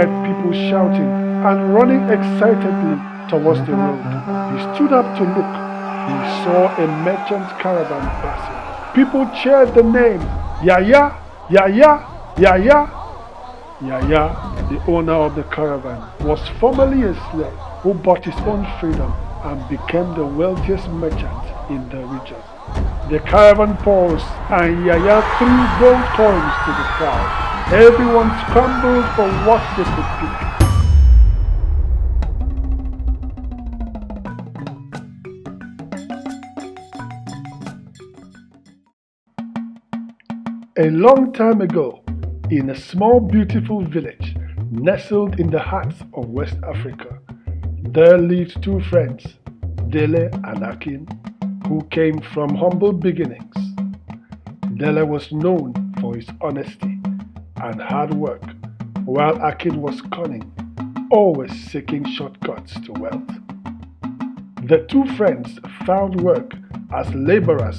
heard people shouting and running excitedly towards the road. He stood up to look. He saw a merchant caravan passing. People cheered the name, Yaya, Yaya, Yaya. Yaya, the owner of the caravan, was formerly a slave who bought his own freedom and became the wealthiest merchant in the region. The caravan paused and Yaya threw gold coins to the crowd. Everyone scrambled for what they could pick. A long time ago, in a small beautiful village nestled in the heart of West Africa, there lived two friends, Dele and Akin, who came from humble beginnings. Dele was known for his honesty and hard work, while Akin was cunning, always seeking shortcuts to wealth. The two friends found work as laborers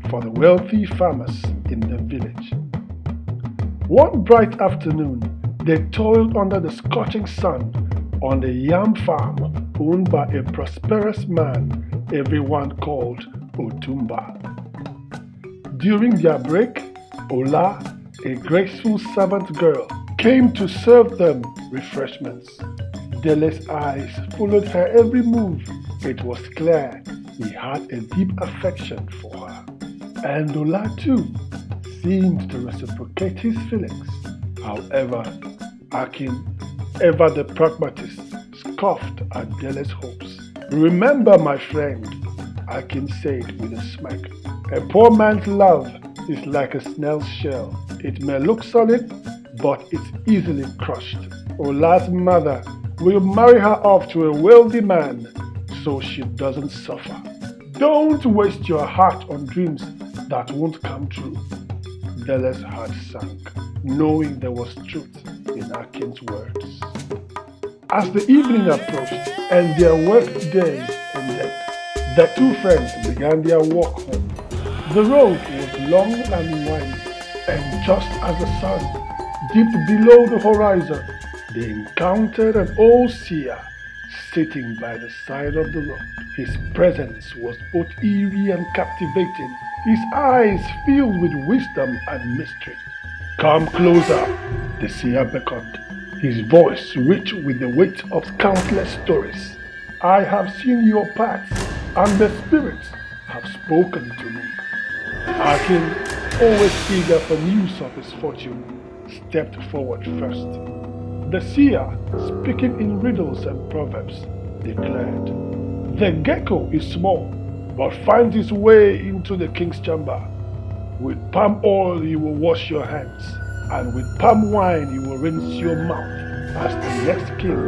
for the wealthy farmers in the village. One bright afternoon, they toiled under the scorching sun on a yam farm owned by a prosperous man everyone called Otumba. During their break, Ola, a graceful servant girl, came to serve them refreshments. Dele's eyes followed her every move. It was clear he had a deep affection for her. And Ola too seemed to reciprocate his feelings. However, Akin, ever the pragmatist, scoffed at Dele's hopes. "Remember, my friend," Akin said with a smirk, "a poor man's love is like a snail's shell. It may look solid, but it's easily crushed. Ola's mother will marry her off to a wealthy man so she doesn't suffer. Don't waste your heart on dreams that won't come true." Dele's heart sank, knowing there was truth in Akin's words. As the evening approached and their work day ended, the two friends began their walk home. The road was long and wide, and just as the sun dipped below the horizon, they encountered an old seer sitting by the side of the road. His presence was both eerie and captivating, his eyes filled with wisdom and mystery. "Come closer," the seer beckoned, his voice rich with the weight of countless stories. "I have seen your paths, and the spirits have spoken to me." Akin, always eager for news of his fortune, stepped forward first. The seer, speaking in riddles and proverbs, declared, "The gecko is small, but finds his way into the king's chamber. With palm oil you will wash your hands, and with palm wine you will rinse your mouth as the next king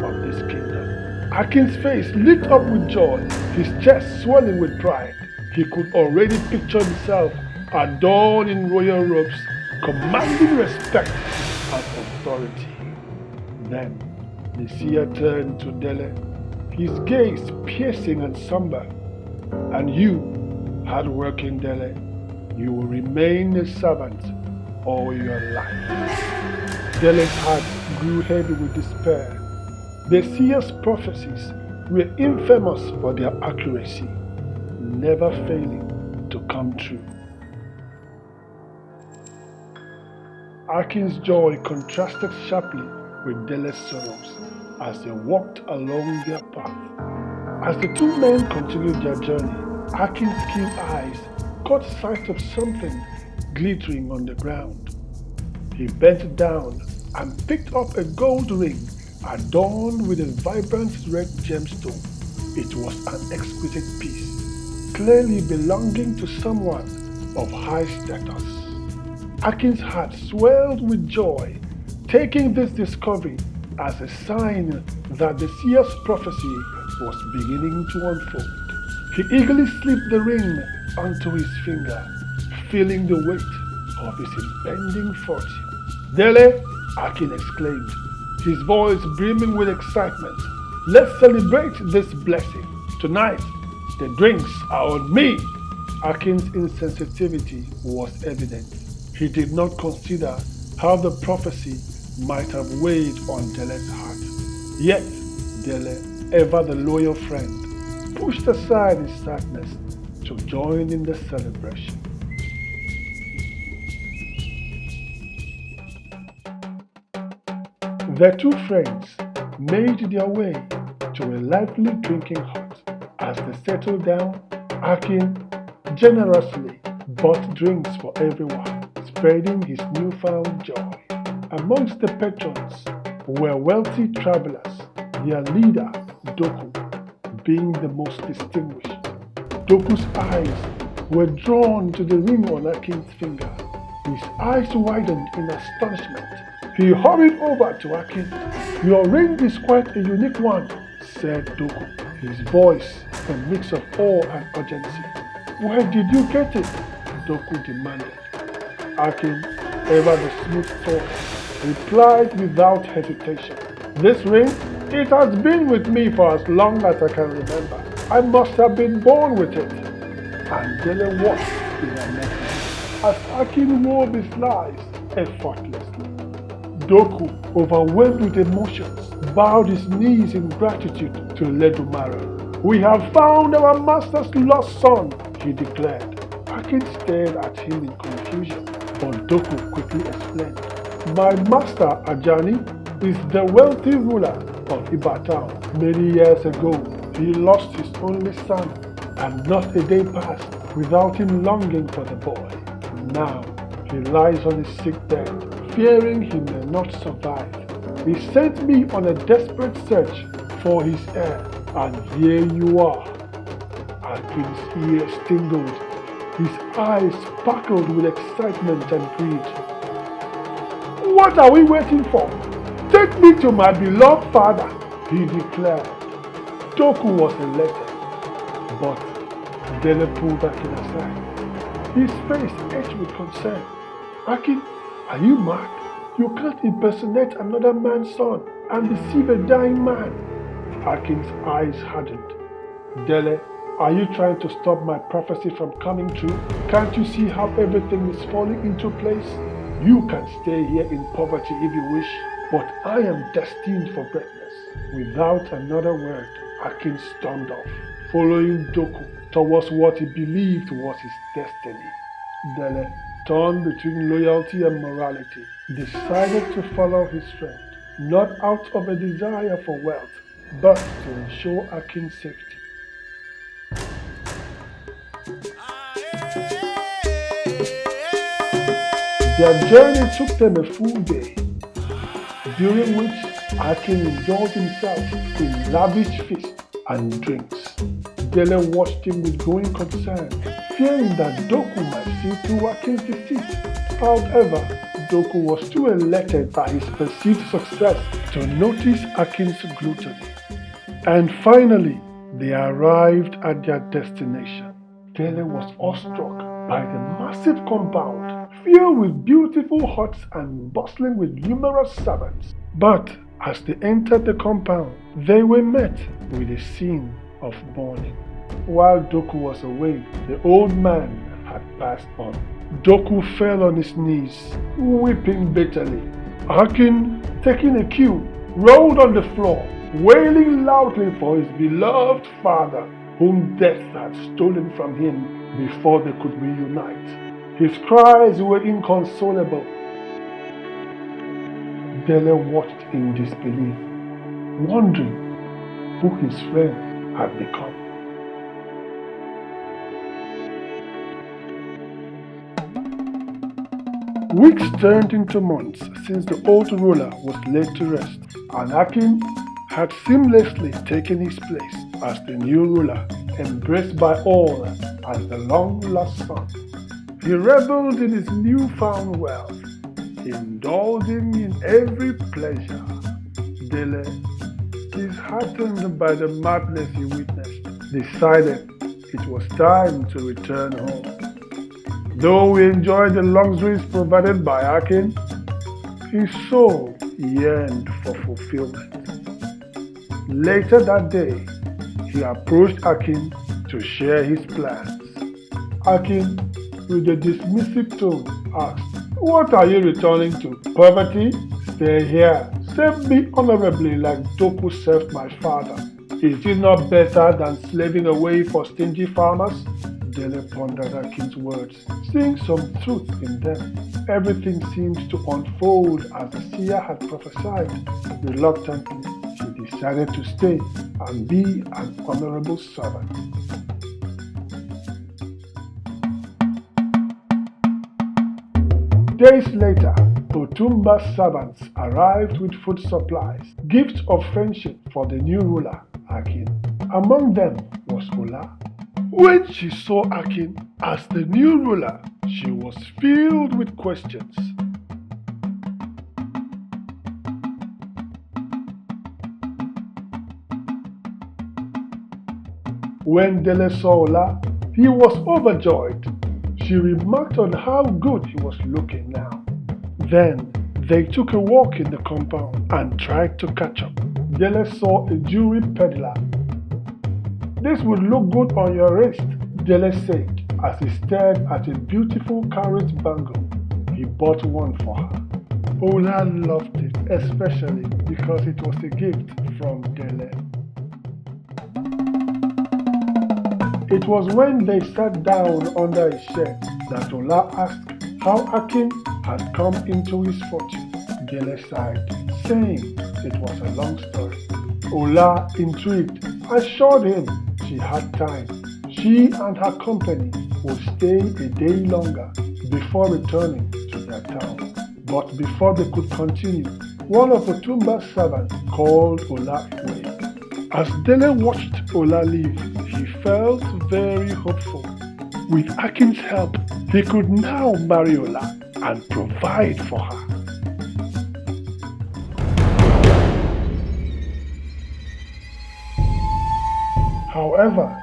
of this kingdom." Akin's face lit up with joy, his chest swelling with pride. He could already picture himself adorned in royal robes, commanding respect and authority. Then the seer turned to Dele, his gaze piercing and somber. "And you, hard-working Dele, you will remain a servant all your life." Dele's heart grew heavy with despair. The seer's prophecies were infamous for their accuracy, never failing to come true. Akin's joy contrasted sharply with Dele's sorrows as they walked along their path. As the two men continued their journey, Akin's keen eyes caught sight of something glittering on the ground. He bent down and picked up a gold ring adorned with a vibrant red gemstone. It was an exquisite piece, clearly belonging to someone of high status. Akin's heart swelled with joy, taking this discovery as a sign that the seer's prophecy was beginning to unfold. He eagerly slipped the ring onto his finger, feeling the weight of his impending fortune. "Dele," Akin exclaimed, his voice brimming with excitement, "let's celebrate this blessing. Tonight, the drinks are on me." Akin's insensitivity was evident. He did not consider how the prophecy might have weighed on Dele's heart. Yet, Dele, ever the loyal friend, pushed aside his sadness to join in the celebration. The two friends made their way to a lively drinking hut. As they settled down, Akin generously bought drinks for everyone, spreading his newfound joy. Amongst the patrons were wealthy travelers, their leader, Doku, being the most distinguished. Doku's eyes were drawn to the ring on Akin's finger. His eyes widened in astonishment. He hurried over to Akin. "Your ring is quite a unique one," said Doku, his voice a mix of awe and urgency. "Where did you get it?" Doku demanded. Akin, ever the smooth talker, replied without hesitation. "This ring, it has been with me for as long as I can remember. I must have been born with it." And Dele watched in amazement as Akin wove his lies effortlessly. Doku, overwhelmed with emotions, bowed his knees in gratitude to Ledumare. "We have found our master's lost son," he declared. Akin stared at him in confusion, but Doku quickly explained. "My master, Ajani, is the wealthy ruler of Ibadan. Many years ago, he lost his only son, and not a day passed without him longing for the boy. Now, he lies on his sick bed, fearing he may not survive. He sent me on a desperate search for his heir, and here you are." Akin's ears tingled. His eyes sparkled with excitement and greed. "What are we waiting for? Take me to my beloved father," he declared. Doku was elated, but Dele pulled Akin aside. His face etched with concern. "Akin, are you mad? You can't impersonate another man's son and deceive a dying man." Akin's eyes hardened. "Dele, are you trying to stop my prophecy from coming true? Can't you see how everything is falling into place? You can stay here in poverty if you wish, but I am destined for greatness." Without another word, Akin stormed off, following Doku towards what he believed was his destiny. Dele, torn between loyalty and morality, decided to follow his friend, not out of a desire for wealth, but to ensure Akin's safety. Their journey took them a full day, during which Akin indulged himself in lavish feasts and drinks. Dele watched him with growing concern, fearing that Doku might see through Akin's deceit. However, Doku was too elated by his perceived success to notice Akin's gluttony. And finally, they arrived at their destination. Dele was awestruck by the massive compound, filled with beautiful huts and bustling with numerous servants. But as they entered the compound, they were met with a scene of mourning. While Doku was away, the old man had passed on. Doku fell on his knees, weeping bitterly. Akin, taking a cue, rolled on the floor, wailing loudly for his beloved father, whom death had stolen from him before they could reunite. His cries were inconsolable. Dele watched in disbelief, wondering who his friend had become. Weeks turned into months since the old ruler was laid to rest, and Akin had seamlessly taken his place as the new ruler, embraced by all as the long-lost son. He reveled in his newfound wealth, indulging in every pleasure. Dele, disheartened by the madness he witnessed, decided it was time to return home. Though he enjoyed the luxuries provided by Akin, his soul yearned for fulfillment. Later that day, he approached Akin to share his plans. Akin, with a dismissive tone, asked, "What are you returning to? Poverty?" stay here. Serve me honorably like Doku served my father. Is it not better than slaving away for stingy farmers? Dele pondered Akin's words, seeing some truth in them. Everything seemed to unfold as the seer had prophesied. Reluctantly, she decided to stay and be an honorable servant. Days later, Otumba's servants arrived with food supplies, gifts of friendship for the new ruler, Akin. Among them was Ola. When she saw Akin as the new ruler, she was filled with questions. When Dele saw Ola, he was overjoyed. She remarked on how good he was looking now. Then they took a walk in the compound and tried to catch up. Dele saw a jewelry peddler. This would look good on your wrist, Dele said as he stared at a beautiful carrot bangle. He bought one for her. Ola loved it, especially because it was a gift from Dele. It was when they sat down under a shed that Ola asked how Akin had come into his fortune. Dele sighed, saying it was a long story. Ola, intrigued, assured him she had time. She and her company would stay a day longer before returning to their town. But before they could continue, one of Otumba's servants called Ola away. As Dele watched Ola leave, he felt very hopeful. With Akin's help, he could now marry Ola and provide for her. However,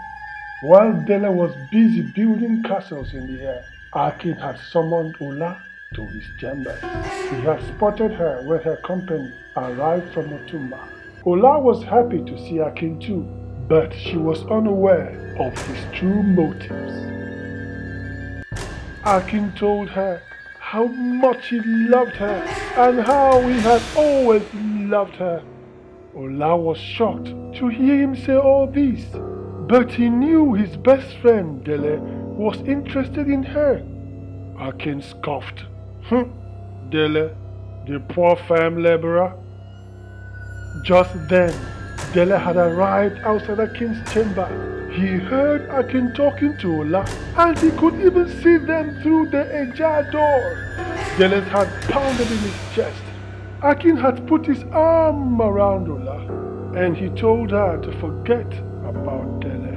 while Dele was busy building castles in the air, Akin had summoned Ola to his chambers. He had spotted her when her company arrived from Otumba. Ola was happy to see Akin too, but she was unaware of his true motives. Akin told her how much he loved her and how he had always loved her. Ola was shocked to hear him say all this, but he knew his best friend Dele was interested in her. Akin scoffed. Dele, the poor farm laborer. Just then, Dele had arrived outside Akin's chamber. He heard Akin talking to Ola, and he could even see them through the ajar door. Dele's heart pounded in his chest. Akin had put his arm around Ola, and he told her to forget about Dele.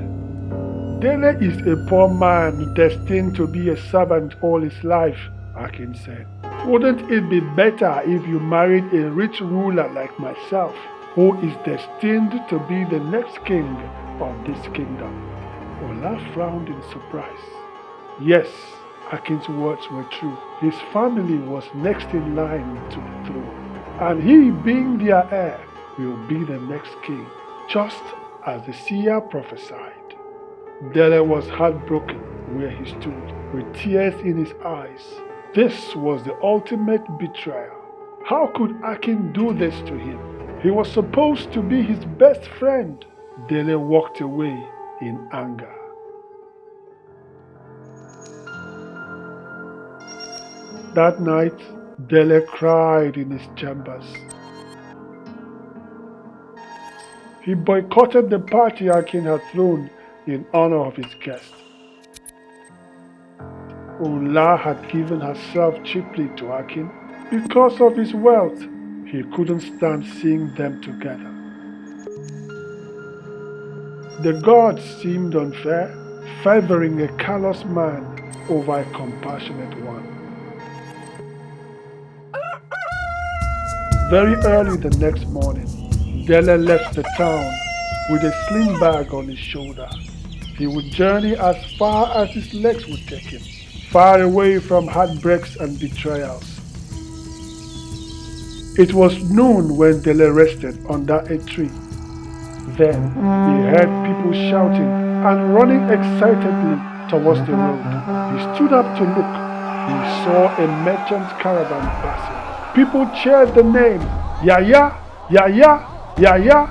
Dele is a poor man destined to be a servant all his life, Akin said. Wouldn't it be better if you married a rich ruler like myself, who is destined to be the next king of this kingdom? Ola frowned in surprise. Yes, Akin's words were true. His family was next in line to the throne, and he, being their heir, will be the next king, just as the seer prophesied. Dele was heartbroken where he stood, with tears in his eyes. This was the ultimate betrayal. How could Akin do this to him? He was supposed to be his best friend. Dele walked away in anger. That night, Dele cried in his chambers. He boycotted the party Akin had thrown in honor of his guest. Ola had given herself cheaply to Akin because of his wealth. He couldn't stand seeing them together. The gods seemed unfair, favoring a callous man over a compassionate one. Very early the next morning, Dele left the town with a sling bag on his shoulder. He would journey as far as his legs would take him, far away from heartbreaks and betrayals. It was noon when Dele rested under a tree. Then he heard people shouting and running excitedly towards the road. He stood up to look. He saw a merchant caravan passing. People cheered the name. Yaya, Yaya, Yaya.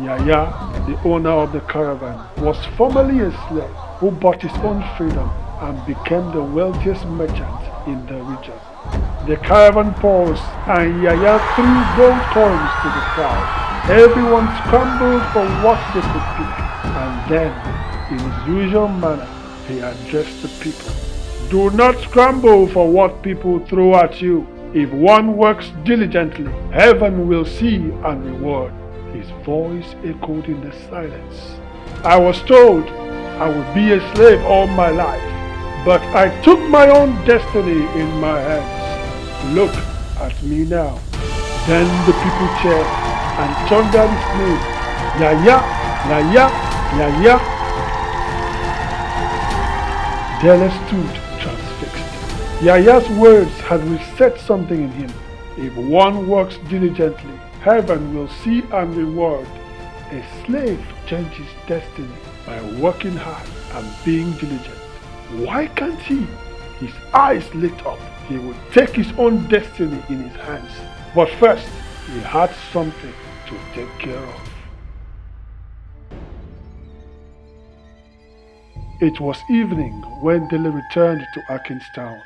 Yaya, the owner of the caravan, was formerly a slave who bought his own freedom and became the wealthiest merchant in the region. The caravan paused and Yaya threw gold coins to the crowd. Everyone scrambled for what they could pick, and then, in his usual manner, he addressed the people. Do not scramble for what people throw at you. If one works diligently, heaven will see and reward. His voice echoed in the silence. I was told I would be a slave all my life, but I took my own destiny in my hands. Look at me now. Then the people cheered and thundered his name. Yaya, Yaya, Yaya. Dele stood transfixed. Yaya's words had reset something in him. If one works diligently, heaven will see and reward. A slave changes destiny by working hard and being diligent. Why can't he? His eyes lit up. He would take his own destiny in his hands. But first, he had something to take care of. It was evening when Dele returned to Akin's town.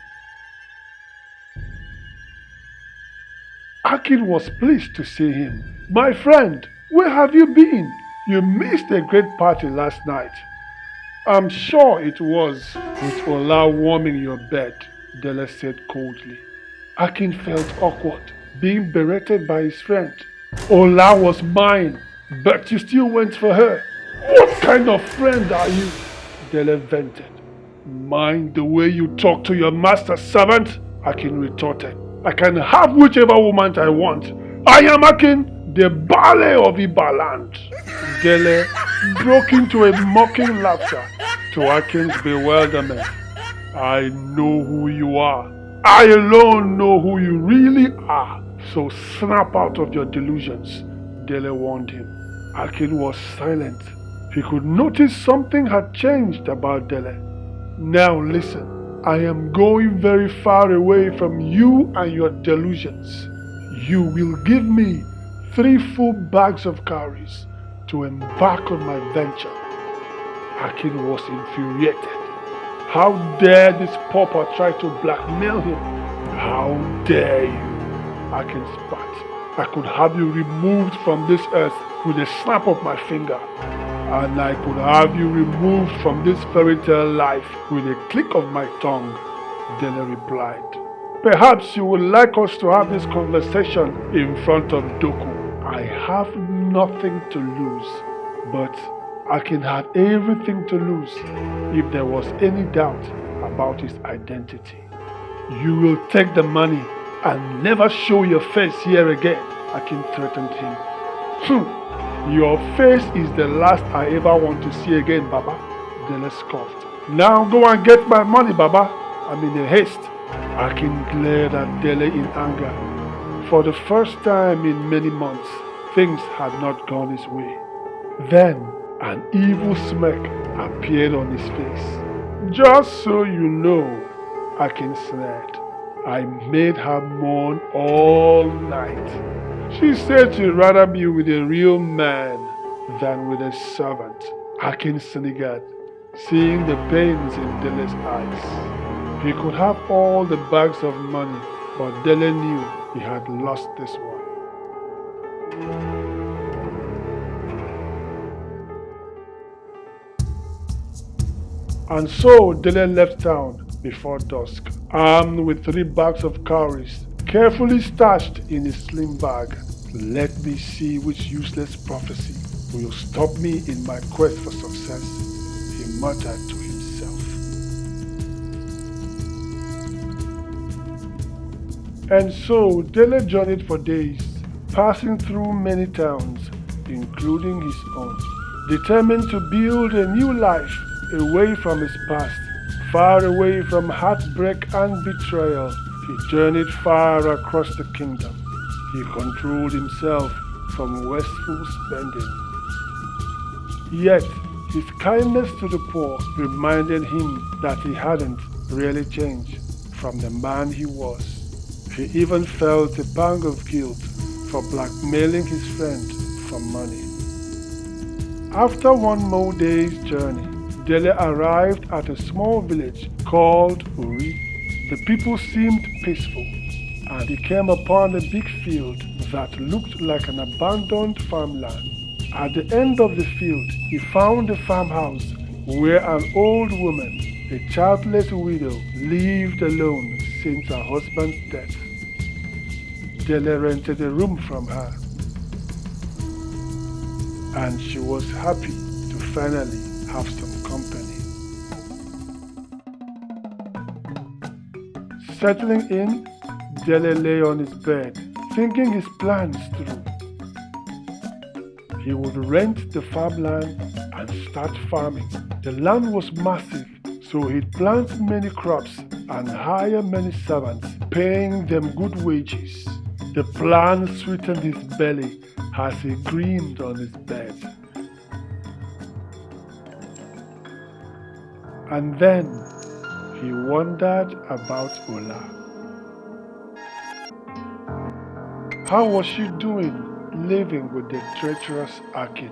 Akin was pleased to see him. My friend, where have you been? You missed a great party last night. I'm sure it was with Ola warming your bed, Dele said coldly. Akin felt awkward, being berated by his friend. Ola was mine, but you still went for her. What kind of friend are you? Dele vented. Mind the way you talk to your master's servant, Akin retorted. I can have whichever woman I want. I am Akin, the ballet of Ibaland. Dele broke into a mocking laughter to Akin's bewilderment. I know who you are. I alone know who you really are. So snap out of your delusions, Dele warned him. Akin was silent. He could notice something had changed about Dele. Now listen. I am going very far away from you and your delusions. You will give me 3 full bags of cowries to embark on my venture. Akin was infuriated. How dare this pauper try to blackmail him? How dare you? Akin spat. I could have you removed from this earth with a snap of my finger. And I could have you removed from this fairy tale life with a click of my tongue, Dele replied. Perhaps you would like us to have this conversation in front of Doku. I have nothing to lose, but Akin had everything to lose if there was any doubt about his identity. You will take the money and never show your face here again, Akin threatened him. Your face is the last I ever want to see again, Baba, Dele scoffed. Now go and get my money, Baba. I'm in a haste. Akin glared at Dele in anger. For the first time in many months, things had not gone his way. Then, an evil smirk appeared on his face. Just so you know, Akin snared, I made her mourn all night. She said she'd rather be with a real man than with a servant. Akin sniggered, seeing the pains in Dele's eyes. He could have all the bags of money, but Dele knew he had lost this one. And so Dele left town before dusk, armed with 3 bags of cowries, carefully stashed in his slim bag. Let me see which useless prophecy will stop me in my quest for success, he muttered to himself. And so Dele journeyed for days, passing through many towns, including his own, determined to build a new life away from his past, far away from heartbreak and betrayal. He journeyed far across the kingdom. He controlled himself from wasteful spending. Yet, his kindness to the poor reminded him that he hadn't really changed from the man he was. He even felt a pang of guilt for blackmailing his friend for money. After one more day's journey, Dele arrived at a small village called Uri. The people seemed peaceful, and he came upon a big field that looked like an abandoned farmland. At the end of the field, he found a farmhouse where an old woman, a childless widow, lived alone since her husband's death. Dele rented a room from her, and she was happy to finally have some company. Settling in, Dele lay on his bed, thinking his plans through. He would rent the farmland and start farming. The land was massive, so he'd plant many crops and hire many servants, paying them good wages. The plan sweetened his belly as he dreamed on his bed. And then he wondered about Ola. How was she doing living with the treacherous Akin?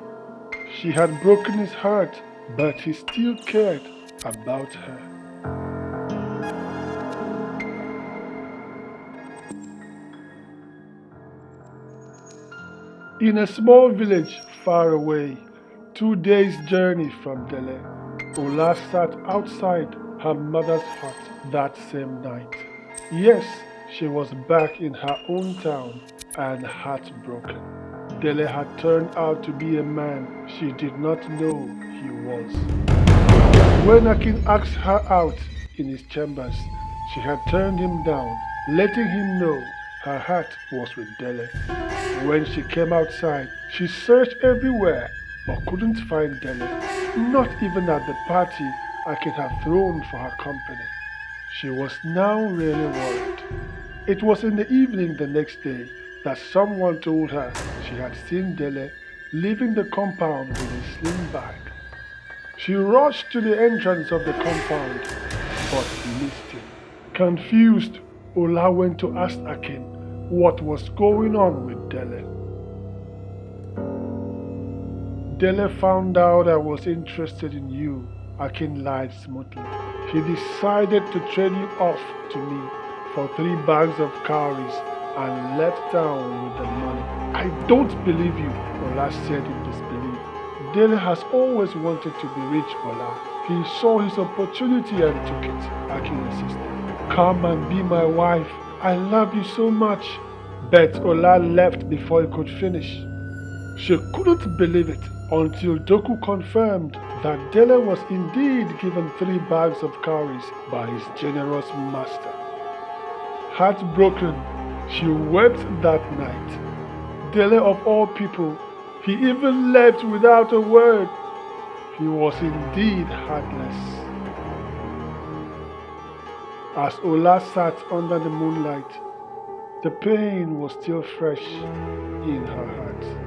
She had broken his heart, but he still cared about her. In a small village far away, 2 days' journey from Dele, Ola sat outside her mother's hut that same night. Yes, she was back in her own town and heartbroken. Dele had turned out to be a man she did not know he was. When Akin asked her out in his chambers, she had turned him down, letting him know her heart was with Dele. When she came outside, she searched everywhere but couldn't find Dele, not even at the party Akin had thrown for her company. She was now really worried. It was in the evening the next day that someone told her she had seen Dele leaving the compound with a sling bag. She rushed to the entrance of the compound but missed him. Confused, Ola went to ask Akin what was going on with Dele. Dele found out I was interested in you, Akin lied smoothly. He decided to trade you off to me for 3 bags of cowries and left town with the money. I don't believe you, Ola said in disbelief. Dele has always wanted to be rich, Ola. He saw his opportunity and took it, Akin insisted. Come and be my wife. I love you so much. But Ola left before he could finish. She couldn't believe it until Doku confirmed that Dele was indeed given 3 bags of cowries by his generous master. Heartbroken, she wept that night. Dele of all people, he even left without a word. He was indeed heartless. As Ola sat under the moonlight, the pain was still fresh in her heart.